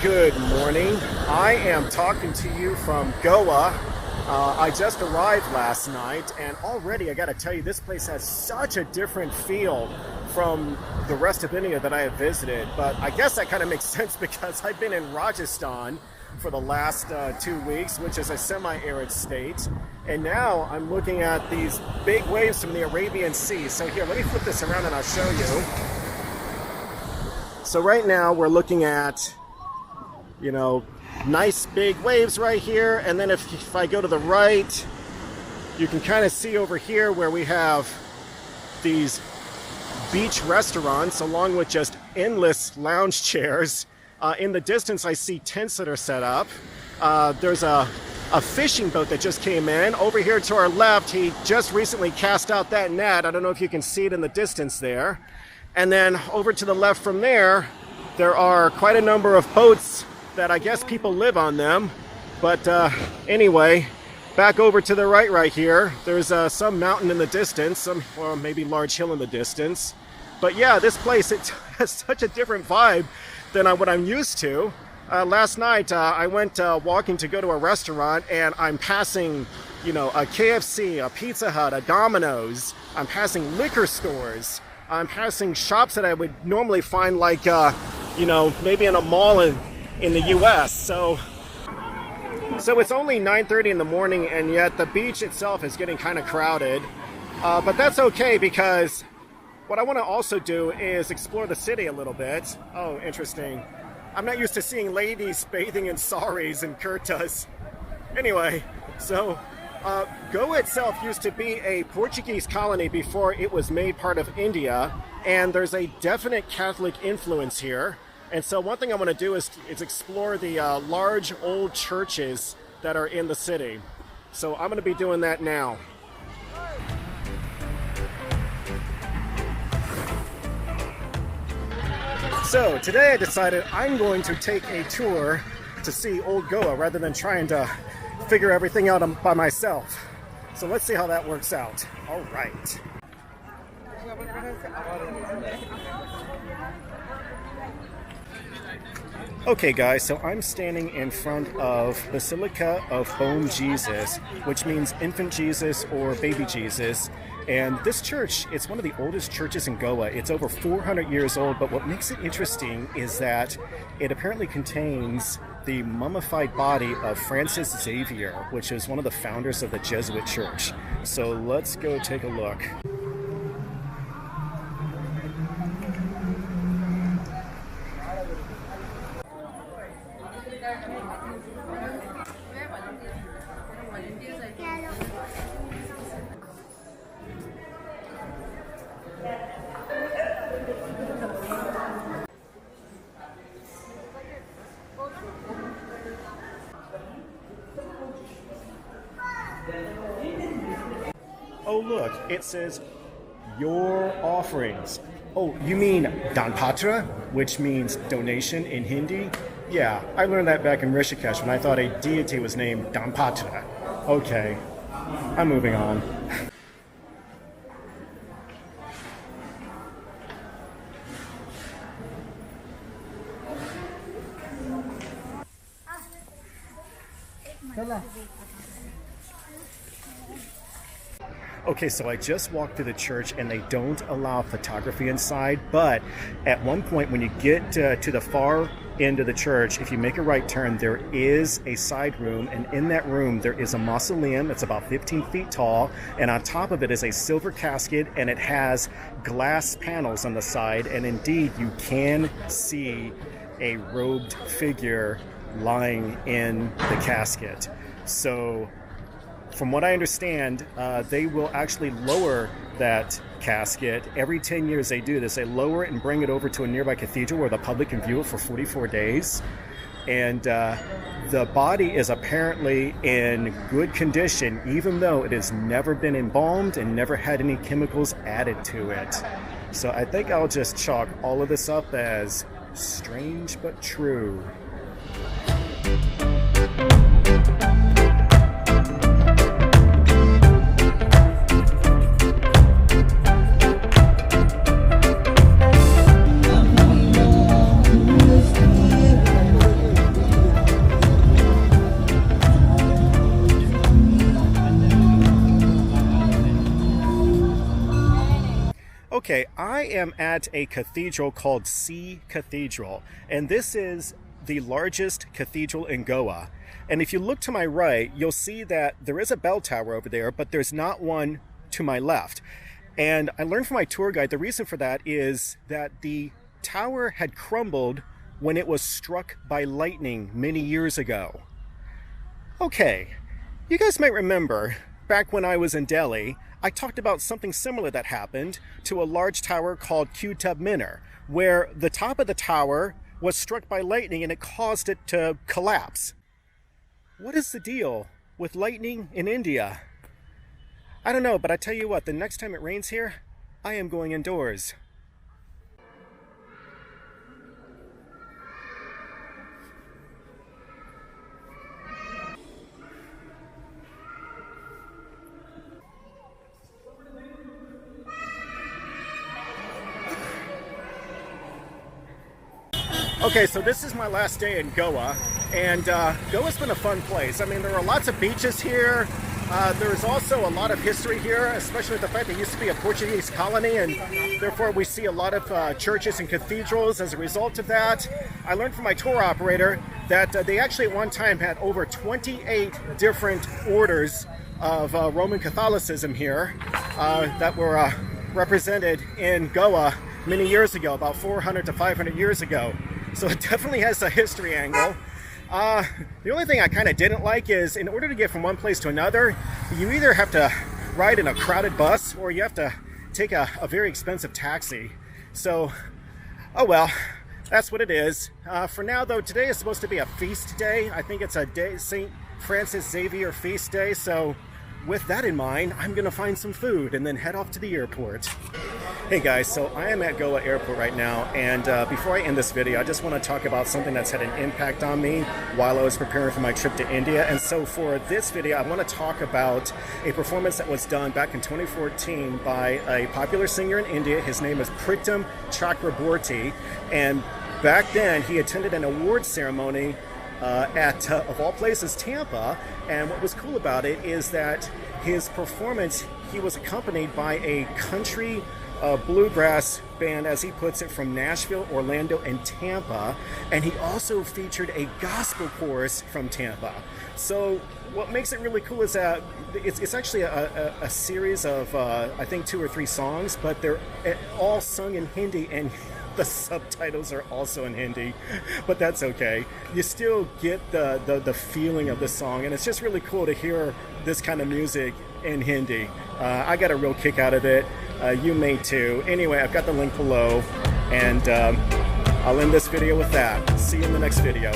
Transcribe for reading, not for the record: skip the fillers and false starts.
Good morning. I am talking to you from Goa. I just arrived last night, and already I gotta tell you, this place has such a different feel from the rest of India that I have visited. But I guess that kind of makes sense because I've been in Rajasthan for the last 2 weeks, which is a semi-arid state. And now I'm looking at these big waves from the Arabian Sea. So here, let me flip this around and I'll show you. So right now we're looking at, nice big waves right here. And then if I go to the right, you can kind of see over here where we have these beach restaurants along with just endless lounge chairs. In the distance, I see tents that are set up. There's a fishing boat that just came in. Over here to our left, he just recently cast out that net. I don't know if you can see it in the distance there. And then over to the left from there, there are quite a number of boats that I guess people live on them. But anyway, back over to the right here, there's some mountain in the distance, or maybe large hill in the distance. But yeah, this place, it has such a different vibe than what I'm used to. Last night, I went walking to go to a restaurant, and I'm passing, a KFC, a Pizza Hut, a Domino's. I'm passing liquor stores. I'm passing shops that I would normally find like, maybe in a mall in the U.S. So it's only 9:30 in the morning, and yet the beach itself is getting kind of crowded. But that's okay, because what I want to also do is explore the city a little bit. Oh, interesting. I'm not used to seeing ladies bathing in saris and kurtas. Anyway, so Goa itself used to be a Portuguese colony before it was made part of India, and there's a definite Catholic influence here. And so one thing I want to do is explore the large old churches that are in the city. So I'm going to be doing that now. So today I decided I'm going to take a tour to see Old Goa rather than trying to figure everything out by myself. So let's see how that works out. All right. Okay guys, so I'm standing in front of Basilica of Bone Jesus, which means infant Jesus or baby Jesus. And this church, it's one of the oldest churches in Goa. It's over 400 years old, but what makes it interesting is that it apparently contains the mummified body of Francis Xavier, which is one of the founders of the Jesuit church. So let's go take a look. Oh look, it says your offerings. Oh, you mean Danpatra, which means donation in Hindi? Yeah, I learned that back in Rishikesh when I thought a deity was named Danpatra. Okay, I'm moving on. Okay, so I just walked through the church and they don't allow photography inside, but at one point when you get to the far end of the church, if you make a right turn, there is a side room, and in that room there is a mausoleum that's about 15 feet tall, and on top of it is a silver casket, and it has glass panels on the side, and indeed you can see a robed figure lying in the casket. So from what I understand, they will actually lower that casket. Every 10 years they do this. They lower it and bring it over to a nearby cathedral where the public can view it for 44 days. And the body is apparently in good condition, even though it has never been embalmed and never had any chemicals added to it. So I think I'll just chalk all of this up as strange but true. Okay, I am at a cathedral called Se Cathedral, and this is the largest cathedral in Goa. And if you look to my right, you'll see that there is a bell tower over there, but there's not one to my left. And I learned from my tour guide the reason for that is that the tower had crumbled when it was struck by lightning many years ago. Okay, you guys might remember back when I was in Delhi, I talked about something similar that happened to a large tower called Qutub Minar, where the top of the tower was struck by lightning and it caused it to collapse. What is the deal with lightning in India? I don't know, but I tell you what, the next time it rains here, I am going indoors. Okay, so this is my last day in Goa, and Goa's been a fun place. I mean, there are lots of beaches here. There's also a lot of history here, especially with the fact that it used to be a Portuguese colony, and therefore we see a lot of churches and cathedrals as a result of that. I learned from my tour operator that they actually at one time had over 28 different orders of Roman Catholicism here that were represented in Goa many years ago, about 400 to 500 years ago. So it definitely has a history angle. The only thing I kind of didn't like is in order to get from one place to another, you either have to ride in a crowded bus or you have to take a very expensive taxi. So, oh well, that's what it is. For now though, today is supposed to be a feast day. I think it's a day, St. Francis Xavier feast day. So with that in mind, I'm gonna find some food and then head off to the airport. Hey guys, so I am at Goa Airport right now, and before I end this video, I just want to talk about something that's had an impact on me while I was preparing for my trip to India. And so for this video, I want to talk about a performance that was done back in 2014 by a popular singer in India. His name is Pritam Chakraborty, and back then he attended an award ceremony at, of all places, Tampa. And what was cool about it is that his performance, he was accompanied by a country bluegrass band, as he puts it, from Nashville, Orlando, and Tampa, and he also featured a gospel chorus from Tampa. So what makes it really cool is that it's actually a series of I think 2 or 3 songs, but they're all sung in Hindi, and the subtitles are also in Hindi, but that's okay. You still get the feeling of the song, and it's just really cool to hear this kind of music in Hindi. I got a real kick out of it. You may too. Anyway, I've got the link below, and I'll end this video with that. See you in the next video.